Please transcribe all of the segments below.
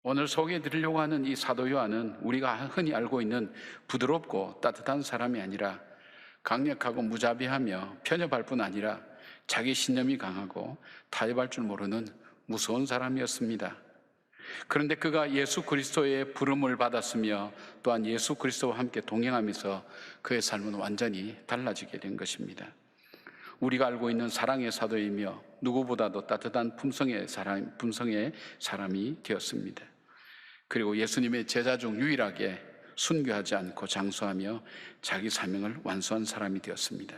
오늘 소개해 드리려고 하는 이 사도 요한은 우리가 흔히 알고 있는 부드럽고 따뜻한 사람이 아니라 강력하고 무자비하며 편협할 뿐 아니라 자기 신념이 강하고 타협할 줄 모르는 무서운 사람이었습니다. 그런데 그가 예수 그리스도의 부름을 받았으며 또한 예수 그리스도와 함께 동행하면서 그의 삶은 완전히 달라지게 된 것입니다. 우리가 알고 있는 사랑의 사도이며 누구보다도 따뜻한 품성의 사람이 되었습니다. 그리고 예수님의 제자 중 유일하게 순교하지 않고 장수하며 자기 사명을 완수한 사람이 되었습니다.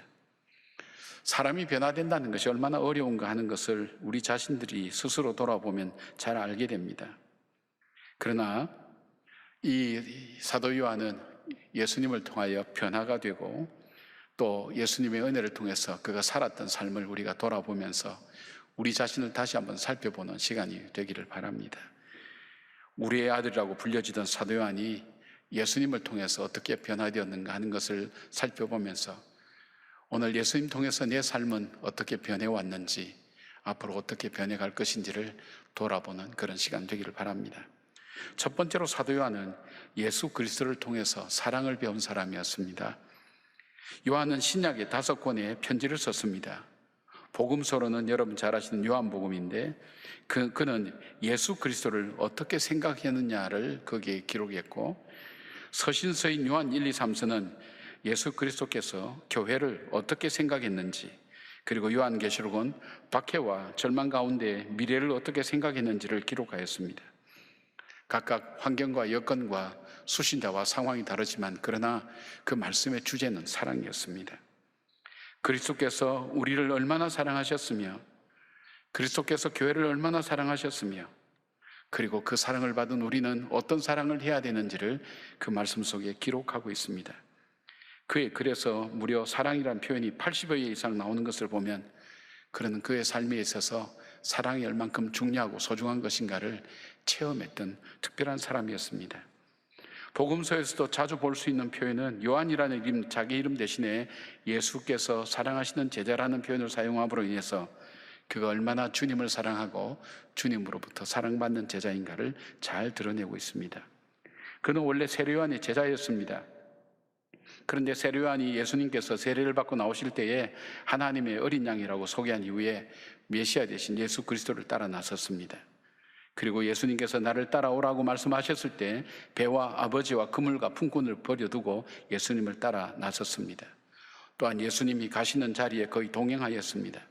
사람이 변화된다는 것이 얼마나 어려운가 하는 것을 우리 자신들이 스스로 돌아보면 잘 알게 됩니다. 그러나 이 사도 요한은 예수님을 통하여 변화가 되고 또 예수님의 은혜를 통해서 그가 살았던 삶을 우리가 돌아보면서 우리 자신을 다시 한번 살펴보는 시간이 되기를 바랍니다. 우리의 아들이라고 불려지던 사도 요한이 예수님을 통해서 어떻게 변화되었는가 하는 것을 살펴보면서 오늘 예수님 통해서 내 삶은 어떻게 변해왔는지 앞으로 어떻게 변해갈 것인지를 돌아보는 그런 시간 되기를 바랍니다. 첫 번째로 사도 요한은 예수 그리스도를 통해서 사랑을 배운 사람이었습니다. 요한은 신약의 5권의 편지를 썼습니다. 복음서로는 여러분 잘 아시는 요한복음인데 그는 예수 그리스도를 어떻게 생각했느냐를 거기에 기록했고, 서신서인 요한 1, 2, 3서는 예수 그리스도께서 교회를 어떻게 생각했는지, 그리고 요한계시록은 박해와 절망 가운데 미래를 어떻게 생각했는지를 기록하였습니다. 각각 환경과 여건과 수신자와 상황이 다르지만 그러나 그 말씀의 주제는 사랑이었습니다. 그리스도께서 우리를 얼마나 사랑하셨으며 그리스도께서 교회를 얼마나 사랑하셨으며 그리고 그 사랑을 받은 우리는 어떤 사랑을 해야 되는지를 그 말씀 속에 기록하고 있습니다. 그의 글에서 무려 사랑이란 표현이 80여 개 이상 나오는 것을 보면 그는 그의 삶에 있어서 사랑이 얼만큼 중요하고 소중한 것인가를 체험했던 특별한 사람이었습니다. 복음서에서도 자주 볼 수 있는 표현은 요한이라는 이름, 자기 이름 대신에 예수께서 사랑하시는 제자라는 표현을 사용함으로 인해서 그가 얼마나 주님을 사랑하고 주님으로부터 사랑받는 제자인가를 잘 드러내고 있습니다. 그는 원래 세례 요한의 제자였습니다. 그런데 세례 요한이 예수님께서 세례를 받고 나오실 때에 하나님의 어린 양이라고 소개한 이후에 메시아 대신 예수 그리스도를 따라 나섰습니다. 그리고 예수님께서 나를 따라오라고 말씀하셨을 때 배와 아버지와 그물과 품꾼을 버려두고 예수님을 따라 나섰습니다. 또한 예수님이 가시는 자리에 거의 동행하였습니다.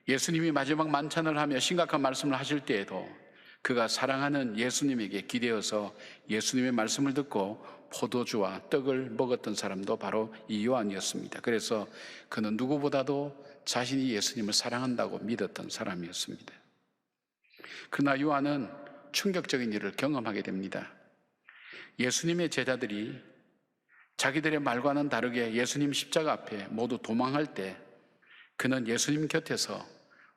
예수님이 마지막 만찬을 하며 심각한 말씀을 하실 때에도 그가 사랑하는 예수님에게 기대어서 예수님의 말씀을 듣고 포도주와 떡을 먹었던 사람도 바로 이 요한이었습니다. 그래서 그는 누구보다도 자신이 예수님을 사랑한다고 믿었던 사람이었습니다. 그러나 요한은 충격적인 일을 경험하게 됩니다. 예수님의 제자들이 자기들의 말과는 다르게 예수님 십자가 앞에 모두 도망할 때 그는 예수님 곁에서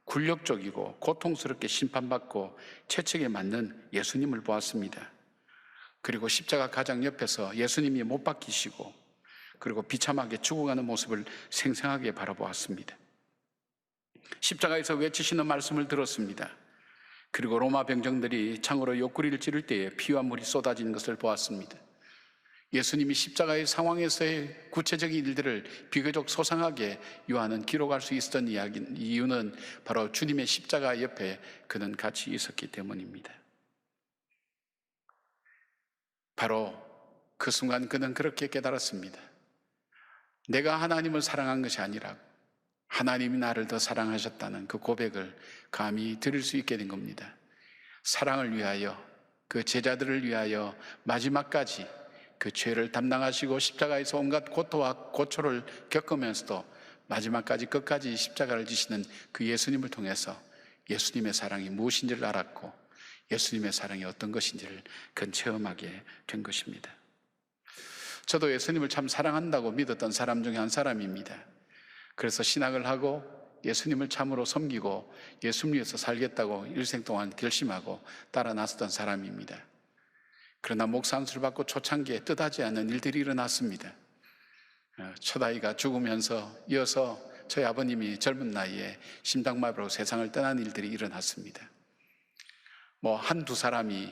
굴욕적이고 고통스럽게 심판받고 채찍에 맞는 예수님을 보았습니다. 그리고 십자가 가장 옆에서 예수님이 못 박히시고 그리고 비참하게 죽어가는 모습을 생생하게 바라보았습니다. 십자가에서 외치시는 말씀을 들었습니다. 그리고 로마 병정들이 창으로 옆구리를 찌를 때에 피와 물이 쏟아지는 것을 보았습니다. 예수님이 십자가의 상황에서의 구체적인 일들을 비교적 소상하게 요한은 기록할 수 있었던 이유는 바로 주님의 십자가 옆에 그는 같이 있었기 때문입니다. 바로 그 순간 그는 그렇게 깨달았습니다. 내가 하나님을 사랑한 것이 아니라 하나님이 나를 더 사랑하셨다는 그 고백을 감히 드릴 수 있게 된 겁니다. 사랑을 위하여, 그 제자들을 위하여 마지막까지 그 죄를 담당하시고 십자가에서 온갖 고통과 고초를 겪으면서도 마지막까지 끝까지 십자가를 지시는 그 예수님을 통해서 예수님의 사랑이 무엇인지를 알았고 예수님의 사랑이 어떤 것인지를 그는 체험하게 된 것입니다. 저도 예수님을 참 사랑한다고 믿었던 사람 중에 한 사람입니다. 그래서 신학을 하고 예수님을 참으로 섬기고 예수님 위해서 살겠다고 일생 동안 결심하고 따라 나섰던 사람입니다. 그러나 목사 안수를 받고 초창기에 뜻하지 않은 일들이 일어났습니다. 첫아이가 죽으면서 이어서 저희 아버님이 젊은 나이에 심장마비로 세상을 떠난 일들이 일어났습니다. 뭐 한두 사람이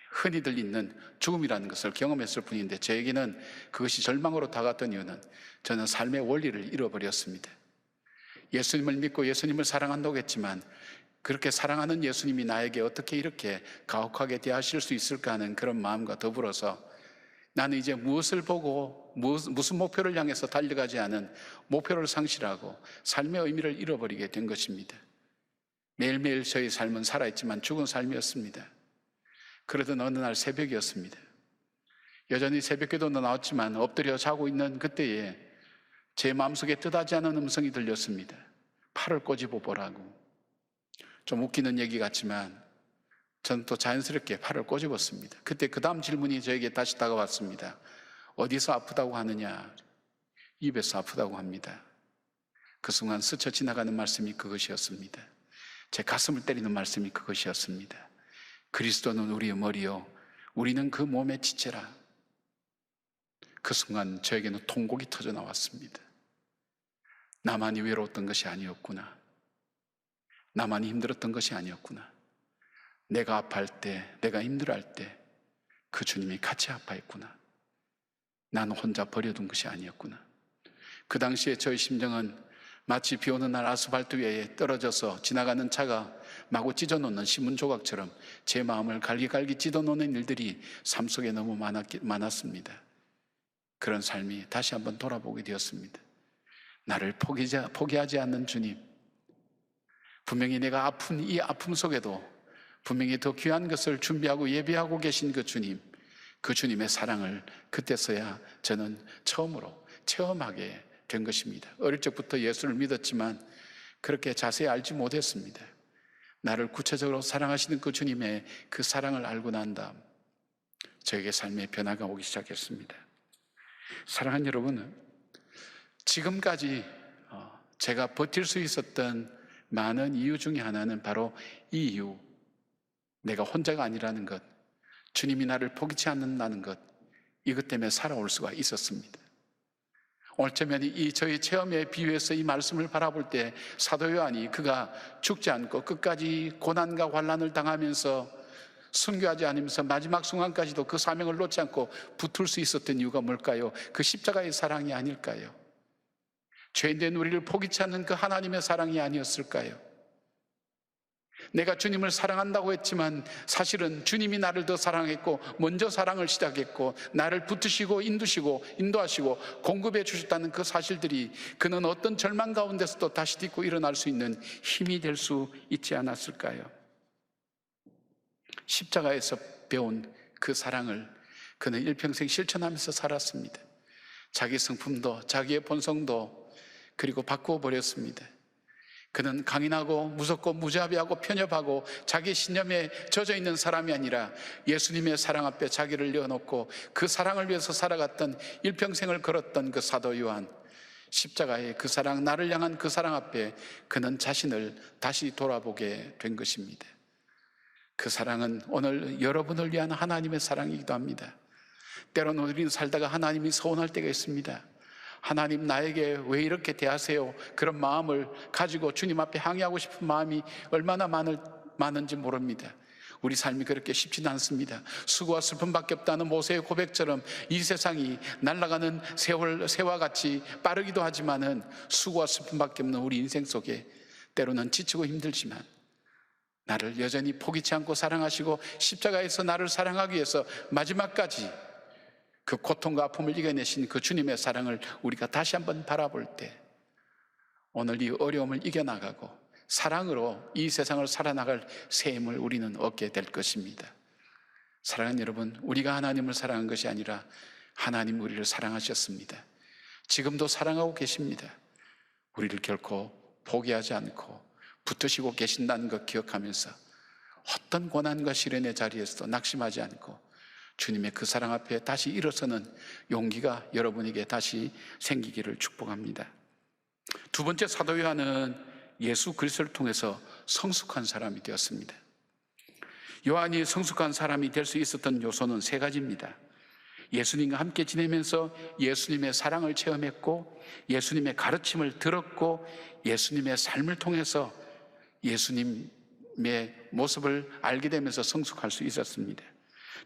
흔히들 있는 죽음이라는 것을 경험했을 뿐인데, 저에게는 그것이 절망으로 다가왔던 이유는 저는 삶의 원리를 잃어버렸습니다. 예수님을 믿고 예수님을 사랑한다고 했지만 그렇게 사랑하는 예수님이 나에게 어떻게 이렇게 가혹하게 대하실 수 있을까 하는 그런 마음과 더불어서 나는 이제 무엇을 보고 무슨 목표를 향해서 달려가지 않은 목표를 상실하고 삶의 의미를 잃어버리게 된 것입니다. 매일매일 저희 삶은 살아있지만 죽은 삶이었습니다. 그러던 어느 날 새벽이었습니다. 여전히 새벽기도도 나왔지만 엎드려 자고 있는 그때에 제 마음속에 뜻하지 않은 음성이 들렸습니다. 팔을 꼬집어 보라고. 좀 웃기는 얘기 같지만 저는 또 자연스럽게 팔을 꼬집었습니다. 그때 그 다음 질문이 저에게 다시 다가왔습니다. 어디서 아프다고 하느냐? 입에서 아프다고 합니다. 그 순간 스쳐 지나가는 말씀이 그것이었습니다. 제 가슴을 때리는 말씀이 그것이었습니다. 그리스도는 우리의 머리요, 우리는 그 몸의 지체라. 그 순간 저에게는 통곡이 터져 나왔습니다. 나만이 외로웠던 것이 아니었구나. 나만이 힘들었던 것이 아니었구나. 내가 아파할 때, 내가 힘들어할 때 그 주님이 같이 아파했구나. 나는 혼자 버려둔 것이 아니었구나. 그 당시에 저의 심정은 마치 비 오는 날 아스팔트 위에 떨어져서 지나가는 차가 마구 찢어놓는 신문 조각처럼 제 마음을 갈기갈기 찢어놓는 일들이 삶 속에 너무 많았습니다. 그런 삶이 다시 한번 돌아보게 되었습니다. 나를 포기하지 않는 주님, 분명히 내가 아픈 이 아픔 속에도 분명히 더 귀한 것을 준비하고 예비하고 계신 그 주님, 그 주님의 사랑을 그때서야 저는 처음으로 체험하게 된 것입니다. 어릴 적부터 예수를 믿었지만 그렇게 자세히 알지 못했습니다. 나를 구체적으로 사랑하시는 그 주님의 그 사랑을 알고 난 다음 저에게 삶의 변화가 오기 시작했습니다. 사랑하는 여러분, 지금까지 제가 버틸 수 있었던 많은 이유 중에 하나는 바로 이 이유, 내가 혼자가 아니라는 것, 주님이 나를 포기치 않는다는 것, 이것 때문에 살아올 수가 있었습니다. 어쩌면 이 저희 체험에 비유해서 이 말씀을 바라볼 때 사도 요한이 그가 죽지 않고 끝까지 고난과 환난을 당하면서 순교하지 않으면서 마지막 순간까지도 그 사명을 놓지 않고 붙을 수 있었던 이유가 뭘까요? 그 십자가의 사랑이 아닐까요? 죄인된 우리를 포기치 않는 그 하나님의 사랑이 아니었을까요? 내가 주님을 사랑한다고 했지만 사실은 주님이 나를 더 사랑했고 먼저 사랑을 시작했고 나를 붙으시고 인도하시고 공급해 주셨다는 그 사실들이 그는 어떤 절망 가운데서도 다시 딛고 일어날 수 있는 힘이 될 수 있지 않았을까요? 십자가에서 배운 그 사랑을 그는 일평생 실천하면서 살았습니다. 자기 성품도 자기의 본성도 그리고 바꾸어 버렸습니다. 그는 강인하고 무섭고 무자비하고 편협하고 자기 신념에 젖어 있는 사람이 아니라 예수님의 사랑 앞에 자기를 내어놓고 그 사랑을 위해서 살아갔던 일평생을 걸었던 그 사도 요한, 십자가의 그 사랑, 나를 향한 그 사랑 앞에 그는 자신을 다시 돌아보게 된 것입니다. 그 사랑은 오늘 여러분을 위한 하나님의 사랑이기도 합니다. 때로는 우리는 살다가 하나님이 서운할 때가 있습니다. 하나님, 나에게 왜 이렇게 대하세요? 그런 마음을 가지고 주님 앞에 항의하고 싶은 마음이 얼마나 많은지 모릅니다. 우리 삶이 그렇게 쉽지는 않습니다. 수고와 슬픔밖에 없다는 모세의 고백처럼 이 세상이 날아가는 새와 같이 빠르기도 하지만은 수고와 슬픔밖에 없는 우리 인생 속에 때로는 지치고 힘들지만 나를 여전히 포기치 않고 사랑하시고 십자가에서 나를 사랑하기 위해서 마지막까지 그 고통과 아픔을 이겨내신 그 주님의 사랑을 우리가 다시 한번 바라볼 때 오늘 이 어려움을 이겨나가고 사랑으로 이 세상을 살아나갈 새 힘을 우리는 얻게 될 것입니다. 사랑하는 여러분, 우리가 하나님을 사랑한 것이 아니라 하나님 우리를 사랑하셨습니다. 지금도 사랑하고 계십니다. 우리를 결코 포기하지 않고 붙으시고 계신다는 것 기억하면서 어떤 고난과 시련의 자리에서도 낙심하지 않고 주님의 그 사랑 앞에 다시 일어서는 용기가 여러분에게 다시 생기기를 축복합니다. 두 번째, 사도 요한은 예수 그리스도를 통해서 성숙한 사람이 되었습니다. 요한이 성숙한 사람이 될 수 있었던 요소는 세 가지입니다. 예수님과 함께 지내면서 예수님의 사랑을 체험했고 예수님의 가르침을 들었고 예수님의 삶을 통해서 예수님의 모습을 알게 되면서 성숙할 수 있었습니다.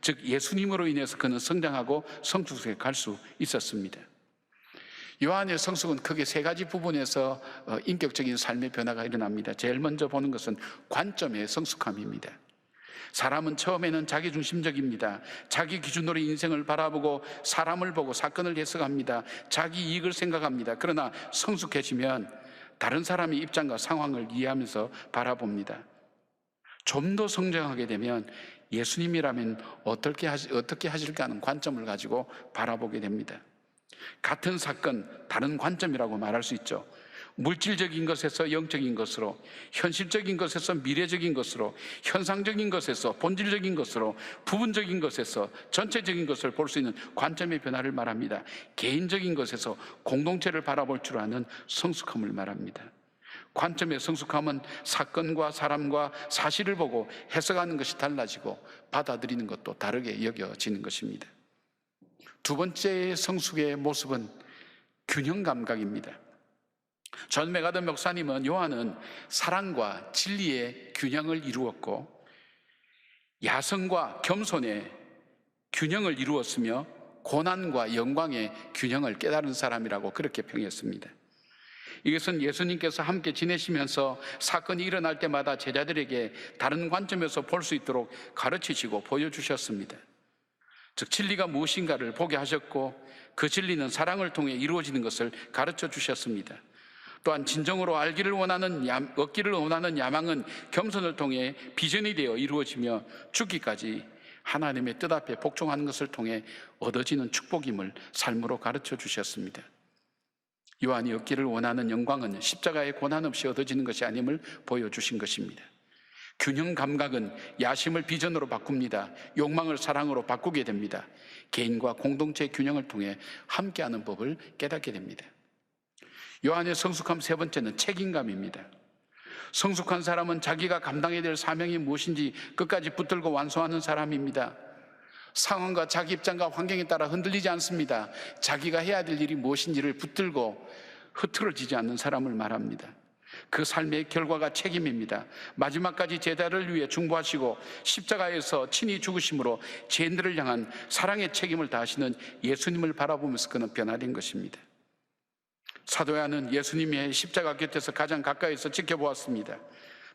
즉 예수님으로 인해서 그는 성장하고 성숙에 갈 수 있었습니다. 요한의 성숙은 크게 세 가지 부분에서 인격적인 삶의 변화가 일어납니다. 제일 먼저 보는 것은 관점의 성숙함입니다. 사람은 처음에는 자기중심적입니다. 자기 기준으로 인생을 바라보고 사람을 보고 사건을 해석합니다. 자기 이익을 생각합니다. 그러나 성숙해지면 다른 사람의 입장과 상황을 이해하면서 바라봅니다. 좀 더 성장하게 되면 예수님이라면 어떻게 하실까 하는 관점을 가지고 바라보게 됩니다. 같은 사건, 다른 관점이라고 말할 수 있죠. 물질적인 것에서 영적인 것으로, 현실적인 것에서 미래적인 것으로, 현상적인 것에서 본질적인 것으로, 부분적인 것에서 전체적인 것을 볼 수 있는 관점의 변화를 말합니다. 개인적인 것에서 공동체를 바라볼 줄 아는 성숙함을 말합니다. 관점의 성숙함은 사건과 사람과 사실을 보고 해석하는 것이 달라지고 받아들이는 것도 다르게 여겨지는 것입니다. 두 번째 성숙의 모습은 균형 감각입니다. 존 메가더 목사님은 요한은 사랑과 진리의 균형을 이루었고 야성과 겸손의 균형을 이루었으며 고난과 영광의 균형을 깨달은 사람이라고 그렇게 평했습니다. 이것은 예수님께서 함께 지내시면서 사건이 일어날 때마다 제자들에게 다른 관점에서 볼 수 있도록 가르치시고 보여주셨습니다. 즉 진리가 무엇인가를 보게 하셨고 그 진리는 사랑을 통해 이루어지는 것을 가르쳐 주셨습니다. 또한 진정으로 얻기를 원하는 야망은 겸손을 통해 비전이 되어 이루어지며 죽기까지 하나님의 뜻 앞에 복종하는 것을 통해 얻어지는 축복임을 삶으로 가르쳐 주셨습니다. 요한이 얻기를 원하는 영광은 십자가의 고난 없이 얻어지는 것이 아님을 보여주신 것입니다. 균형 감각은 야심을 비전으로 바꿉니다. 욕망을 사랑으로 바꾸게 됩니다. 개인과 공동체의 균형을 통해 함께하는 법을 깨닫게 됩니다. 요한의 성숙함 세 번째는 책임감입니다. 성숙한 사람은 자기가 감당해야 될 사명이 무엇인지 끝까지 붙들고 완수하는 사람입니다. 상황과 자기 입장과 환경에 따라 흔들리지 않습니다. 자기가 해야 될 일이 무엇인지를 붙들고 흐트러지지 않는 사람을 말합니다. 그 삶의 결과가 책임입니다. 마지막까지 제자를 위해 중보하시고 십자가에서 친히 죽으심으로 죄인들을 향한 사랑의 책임을 다하시는 예수님을 바라보면서 그는 변화된 것입니다. 사도 요한은 예수님의 십자가 곁에서 가장 가까이서 지켜보았습니다.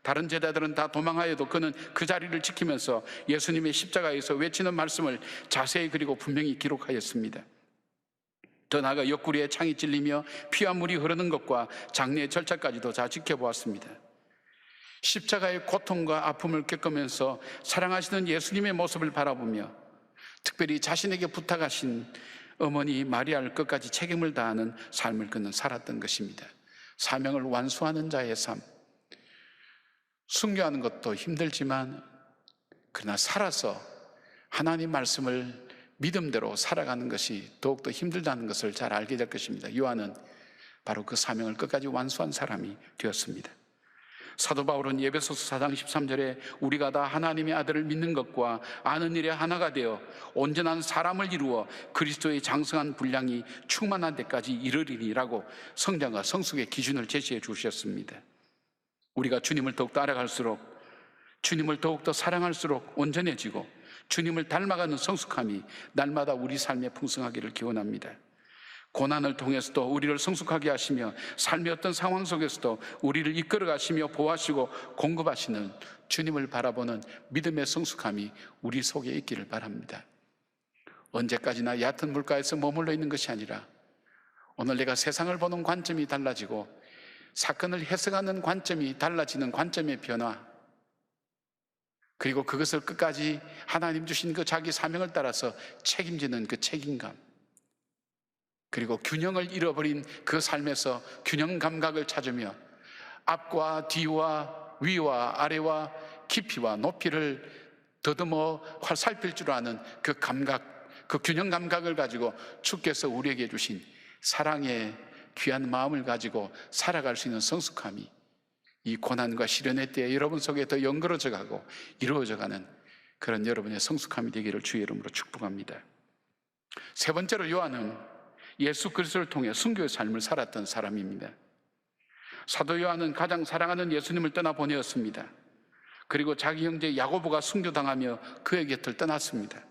다른 제자들은 다 도망하여도 그는 그 자리를 지키면서 예수님의 십자가에서 외치는 말씀을 자세히 그리고 분명히 기록하였습니다. 더 나아가 옆구리에 창이 찔리며 피와 물이 흐르는 것과 장례의 절차까지도 다 지켜보았습니다. 십자가의 고통과 아픔을 겪으면서 사랑하시는 예수님의 모습을 바라보며 특별히 자신에게 부탁하신 어머니 마리아를 끝까지 책임을 다하는 삶을 그는 살았던 것입니다. 사명을 완수하는 자의 삶, 순교하는 것도 힘들지만 그러나 살아서 하나님 말씀을 믿음대로 살아가는 것이 더욱더 힘들다는 것을 잘 알게 될 것입니다. 요한은 바로 그 사명을 끝까지 완수한 사람이 되었습니다. 사도 바울은 에베소서 4장 13절에 우리가 다 하나님의 아들을 믿는 것과 아는 일에 하나가 되어 온전한 사람을 이루어 그리스도의 장성한 분량이 충만한 데까지 이르리니라고 성장과 성숙의 기준을 제시해 주셨습니다. 우리가 주님을 더욱더 알아갈수록, 주님을 더욱더 사랑할수록 온전해지고 주님을 닮아가는 성숙함이 날마다 우리 삶에 풍성하기를 기원합니다. 고난을 통해서도 우리를 성숙하게 하시며 삶의 어떤 상황 속에서도 우리를 이끌어 가시며 보호하시고 공급하시는 주님을 바라보는 믿음의 성숙함이 우리 속에 있기를 바랍니다. 언제까지나 얕은 물가에서 머물러 있는 것이 아니라 오늘 내가 세상을 보는 관점이 달라지고 사건을 해석하는 관점이 달라지는 관점의 변화, 그리고 그것을 끝까지 하나님 주신 그 자기 사명을 따라서 책임지는 그 책임감, 그리고 균형을 잃어버린 그 삶에서 균형 감각을 찾으며 앞과 뒤와 위와 아래와 깊이와 높이를 더듬어 살필 줄 아는 그 감각, 그 균형 감각을 가지고 주께서 우리에게 주신 사랑의 귀한 마음을 가지고 살아갈 수 있는 성숙함이 이 고난과 시련의 때에 여러분 속에 더 연그러져 가고 이루어져 가는 그런 여러분의 성숙함이 되기를 주의 이름으로 축복합니다. 세 번째로 요한은 예수 그리스도를 통해 순교의 삶을 살았던 사람입니다. 사도 요한은 가장 사랑하는 예수님을 떠나보내었습니다. 그리고 자기 형제 야고보가 순교당하며 그의 곁을 떠났습니다.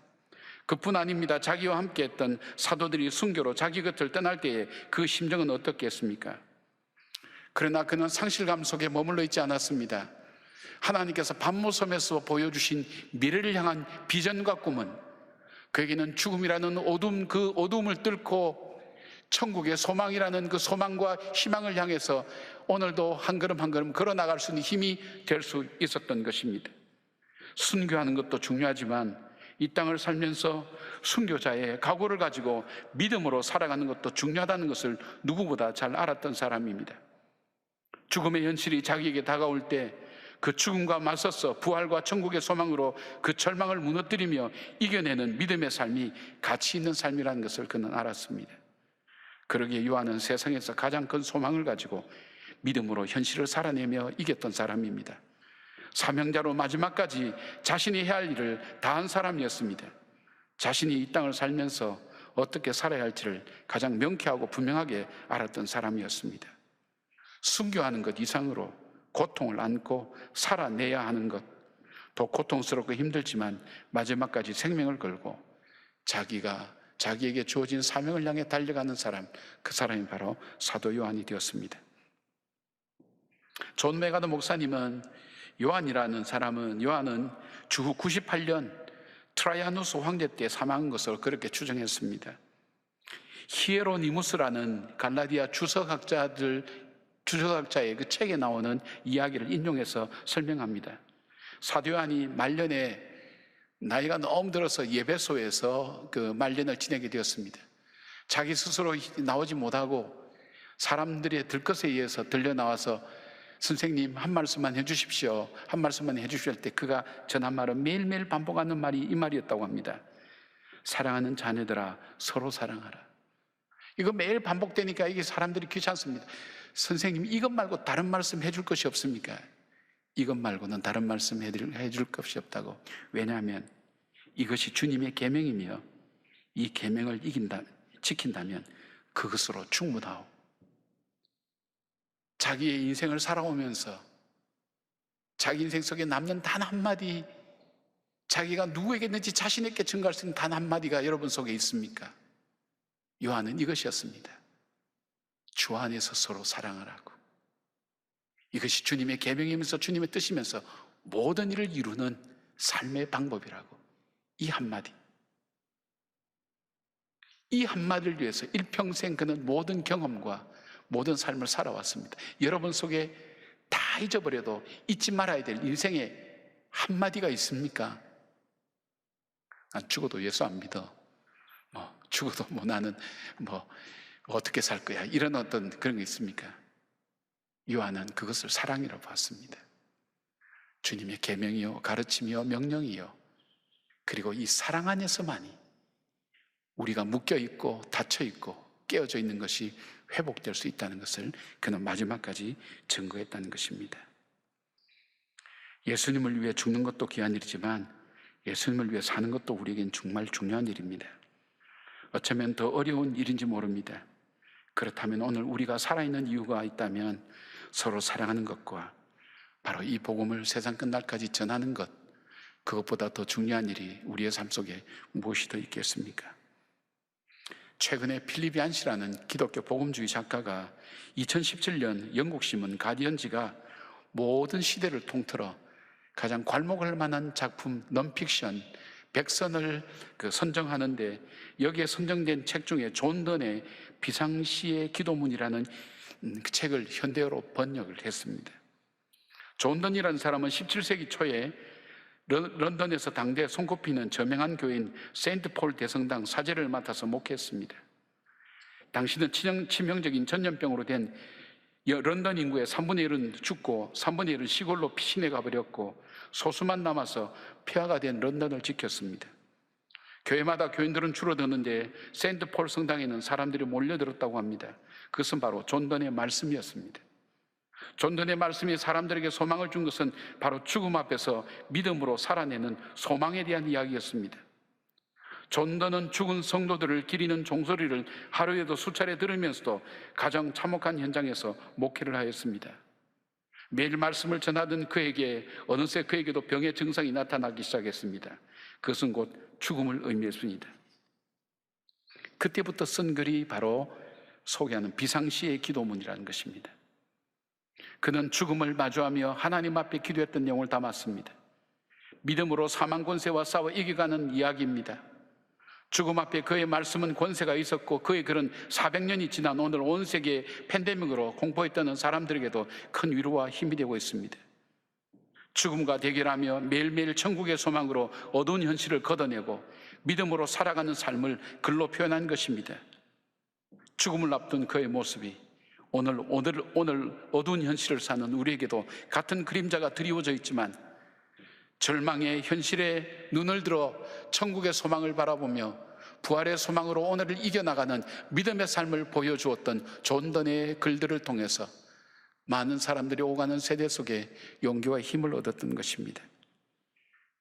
그뿐 아닙니다. 자기와 함께 했던 사도들이 순교로 자기 곁을 떠날 때에 그 심정은 어떻겠습니까? 그러나 그는 상실감 속에 머물러 있지 않았습니다. 하나님께서 밤모섬에서 보여주신 미래를 향한 비전과 꿈은 그에게는 죽음이라는 어둠, 그 어둠을 뚫고 천국의 소망이라는 그 소망과 희망을 향해서 오늘도 한 걸음 한 걸음 걸어 나갈 수 있는 힘이 될 수 있었던 것입니다. 순교하는 것도 중요하지만 이 땅을 살면서 순교자의 각오를 가지고 믿음으로 살아가는 것도 중요하다는 것을 누구보다 잘 알았던 사람입니다. 죽음의 현실이 자기에게 다가올 때 그 죽음과 맞서서 부활과 천국의 소망으로 그 절망을 무너뜨리며 이겨내는 믿음의 삶이 가치 있는 삶이라는 것을 그는 알았습니다. 그러기에 요한은 세상에서 가장 큰 소망을 가지고 믿음으로 현실을 살아내며 이겼던 사람입니다. 사명자로 마지막까지 자신이 해야 할 일을 다한 사람이었습니다. 자신이 이 땅을 살면서 어떻게 살아야 할지를 가장 명쾌하고 분명하게 알았던 사람이었습니다. 순교하는 것 이상으로 고통을 안고 살아내야 하는 것, 더 고통스럽고 힘들지만 마지막까지 생명을 걸고 자기에게 주어진 사명을 향해 달려가는 사람, 그 사람이 바로 사도 요한이 되었습니다. 존 메가더 목사님은 요한은 주후 98년 트라이아누스 황제 때 사망한 것을 그렇게 추정했습니다. 히에로니무스라는 갈라디아 주석학자의 그 책에 나오는 이야기를 인용해서 설명합니다. 사도 요한이 말년에 나이가 너무 들어서 예배소에서 그 말년을 지내게 되었습니다. 자기 스스로 나오지 못하고 사람들의 들것에 의해서 들려 나와서 선생님 한 말씀만 해주십시오, 한 말씀만 해주실 때 그가 전한 말은 매일매일 반복하는 말이 이 말이었다고 합니다. 사랑하는 자녀들아, 서로 사랑하라. 이거 매일 반복되니까 이게 사람들이 귀찮습니다. 선생님 이것 말고 다른 말씀 해줄 것이 없습니까? 이것 말고는 다른 말씀 해줄 것이 없다고. 왜냐하면 이것이 주님의 계명이며 이 계명을 지킨다면 그것으로 충분하오. 자기의 인생을 살아오면서 자기 인생 속에 남는 단 한마디, 자기가 누구에게 있는지 자신에게 증거할 수 있는 단 한마디가 여러분 속에 있습니까? 요한은 이것이었습니다. 주 안에서 서로 사랑하라고. 이것이 주님의 계명이면서 주님의 뜻이면서 모든 일을 이루는 삶의 방법이라고. 이 한마디를 위해서 일평생 그는 모든 경험과 모든 삶을 살아왔습니다. 여러분 속에 다 잊어버려도 잊지 말아야 될 인생의 한마디가 있습니까? 난 죽어도 예수 안 믿어. 죽어도 나는 어떻게 살 거야. 이런 어떤 그런 게 있습니까? 요한은 그것을 사랑이라고 봤습니다. 주님의 계명이요, 가르침이요, 명령이요. 그리고 이 사랑 안에서만이 우리가 묶여있고 닫혀있고 깨어져 있는 것이 회복될 수 있다는 것을 그는 마지막까지 증거했다는 것입니다. 예수님을 위해 죽는 것도 귀한 일이지만 예수님을 위해 사는 것도 우리에겐 정말 중요한 일입니다. 어쩌면 더 어려운 일인지 모릅니다. 그렇다면 오늘 우리가 살아있는 이유가 있다면 서로 사랑하는 것과 바로 이 복음을 세상 끝날까지 전하는 것, 그것보다 더 중요한 일이 우리의 삶 속에 무엇이 더 있겠습니까? 최근에 필립 얀시라는 기독교 복음주의 작가가 2017년 영국 신문 가디언지가 모든 시대를 통틀어 가장 괄목할 만한 작품 넌픽션 100선을 선정하는데 여기에 선정된 책 중에 존 던의 비상시의 기도문이라는 그 책을 현대어로 번역을 했습니다. 존 던이라는 사람은 17세기 초에 런던에서 당대 손꼽히는 저명한 교인 세인트 폴 대성당 사제를 맡아서 목회했습니다. 당시는 치명적인 전염병으로 된 런던 인구의 3분의 1은 죽고 3분의 1은 시골로 피신해 가버렸고 소수만 남아서 폐허가 된 런던을 지켰습니다. 교회마다 교인들은 줄어드는데 세인트 폴 성당에는 사람들이 몰려들었다고 합니다. 그것은 바로 존 던의 말씀이었습니다. 존 던의 말씀이 사람들에게 소망을 준 것은 바로 죽음 앞에서 믿음으로 살아내는 소망에 대한 이야기였습니다. 존 던은 죽은 성도들을 기리는 종소리를 하루에도 수차례 들으면서도 가장 참혹한 현장에서 목회를 하였습니다. 매일 말씀을 전하던 그에게 어느새 그에게도 병의 증상이 나타나기 시작했습니다. 그것은 곧 죽음을 의미했습니다. 그때부터 쓴 글이 바로 소개하는 비상시의 기도문이라는 것입니다. 그는 죽음을 마주하며 하나님 앞에 기도했던 내용을 담았습니다. 믿음으로 사망 권세와 싸워 이겨가는 이야기입니다. 죽음 앞에 그의 말씀은 권세가 있었고, 그의 글은 400년이 지난 오늘 온 세계에 팬데믹으로 공포에 떠는 사람들에게도 큰 위로와 힘이 되고 있습니다. 죽음과 대결하며 매일매일 천국의 소망으로 어두운 현실을 걷어내고 믿음으로 살아가는 삶을 글로 표현한 것입니다. 죽음을 앞둔 그의 모습이 오늘 어두운 현실을 사는 우리에게도 같은 그림자가 드리워져 있지만, 절망의 현실에 눈을 들어 천국의 소망을 바라보며 부활의 소망으로 오늘을 이겨나가는 믿음의 삶을 보여주었던 존 던의 글들을 통해서 많은 사람들이 오가는 세대 속에 용기와 힘을 얻었던 것입니다.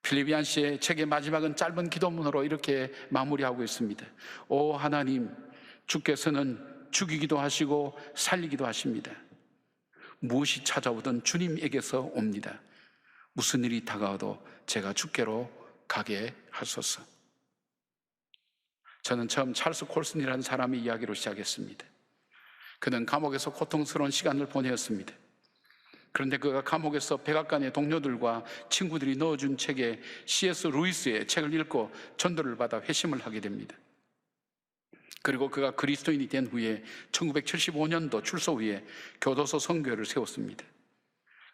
필리비안 씨의 책의 마지막은 짧은 기도문으로 이렇게 마무리하고 있습니다. 오 하나님, 주께서는 죽이기도 하시고 살리기도 하십니다. 무엇이 찾아오든 주님에게서 옵니다. 무슨 일이 다가와도 제가 주께로 가게 하소서. 저는 처음 찰스 콜슨이라는 사람의 이야기로 시작했습니다. 그는 감옥에서 고통스러운 시간을 보내었습니다. 그런데 그가 감옥에서 백악관의 동료들과 친구들이 넣어준 책에 C.S. 루이스의 책을 읽고 전도를 받아 회심을 하게 됩니다. 그리고 그가 그리스도인이 된 후에 1975년도 출소 후에 교도소 선교회를 세웠습니다.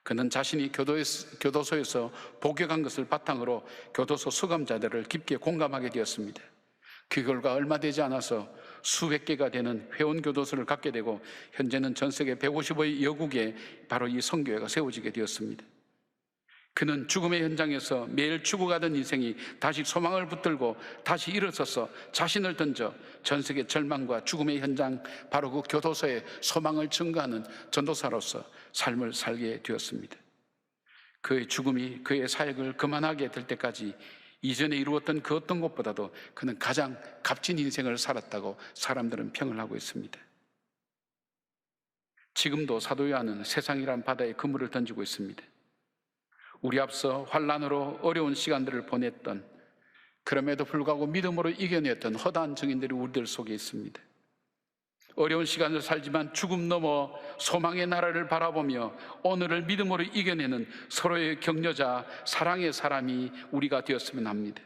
그는 자신이 교도소에서 복역한 것을 바탕으로 교도소 수감자들을 깊게 공감하게 되었습니다. 그 결과 얼마 되지 않아서 수백 개가 되는 회원교도소를 갖게 되고, 현재는 전 세계 150의 여국에 바로 이 선교회가 세워지게 되었습니다. 그는 죽음의 현장에서 매일 죽어가던 인생이 다시 소망을 붙들고 다시 일어서서 자신을 던져 전 세계 절망과 죽음의 현장, 바로 그 교도소에 소망을 증거하는 전도사로서 삶을 살게 되었습니다. 그의 죽음이 그의 사역을 그만하게 될 때까지 이전에 이루었던 그 어떤 것보다도 그는 가장 값진 인생을 살았다고 사람들은 평을 하고 있습니다. 지금도 사도 요한은 세상이란 바다에 그물을 던지고 있습니다. 우리 앞서 환난으로 어려운 시간들을 보냈던, 그럼에도 불구하고 믿음으로 이겨냈던 허다한 증인들이 우리들 속에 있습니다. 어려운 시간을 살지만 죽음 넘어 소망의 나라를 바라보며 오늘을 믿음으로 이겨내는 서로의 격려자, 사랑의 사람이 우리가 되었으면 합니다.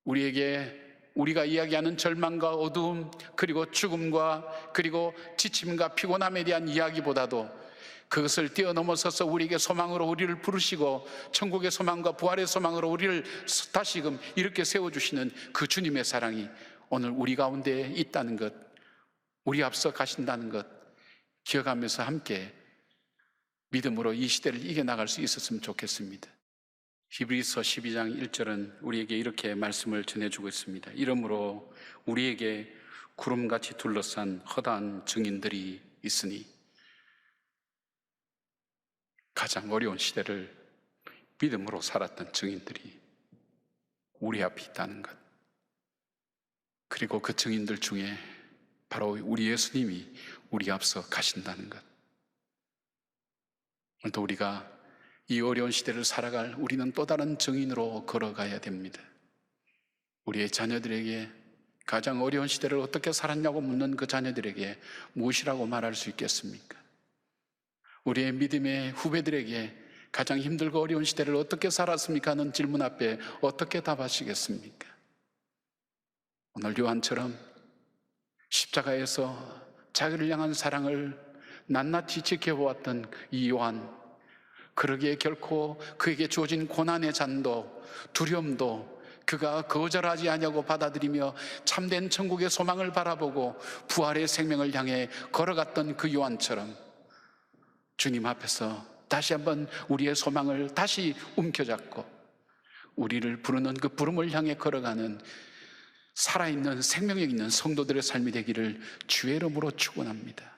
우리가 이야기하는 절망과 어두움, 그리고 죽음과 그리고 지침과 피곤함에 대한 이야기보다도 그것을 뛰어넘어서서 우리에게 소망으로 우리를 부르시고 천국의 소망과 부활의 소망으로 우리를 다시금 이렇게 세워주시는 그 주님의 사랑이 오늘 우리 가운데 있다는 것, 우리 앞서 가신다는 것 기억하면서 함께 믿음으로 이 시대를 이겨나갈 수 있었으면 좋겠습니다. 히브리서 12장 1절은 우리에게 이렇게 말씀을 전해주고 있습니다. 이러므로 우리에게 구름같이 둘러싼 허다한 증인들이 있으니, 가장 어려운 시대를 믿음으로 살았던 증인들이 우리 앞에 있다는 것, 그리고 그 증인들 중에 바로 우리 예수님이 우리 앞서 가신다는 것. 오늘도 우리가 이 어려운 시대를 살아갈 우리는 또 다른 증인으로 걸어가야 됩니다. 우리의 자녀들에게 가장 어려운 시대를 어떻게 살았냐고 묻는 그 자녀들에게 무엇이라고 말할 수 있겠습니까? 우리의 믿음의 후배들에게 가장 힘들고 어려운 시대를 어떻게 살았습니까? 하는 질문 앞에 어떻게 답하시겠습니까? 오늘 요한처럼 십자가에서 자기를 향한 사랑을 낱낱이 지켜보았던 이 요한, 그러기에 결코 그에게 주어진 고난의 잔도 두려움도 그가 거절하지 않냐고 받아들이며 참된 천국의 소망을 바라보고 부활의 생명을 향해 걸어갔던 그 요한처럼 주님 앞에서 다시 한번 우리의 소망을 다시 움켜잡고 우리를 부르는 그 부름을 향해 걸어가는 살아있는 생명력 있는 성도들의 삶이 되기를 주의 이름으로 축원합니다.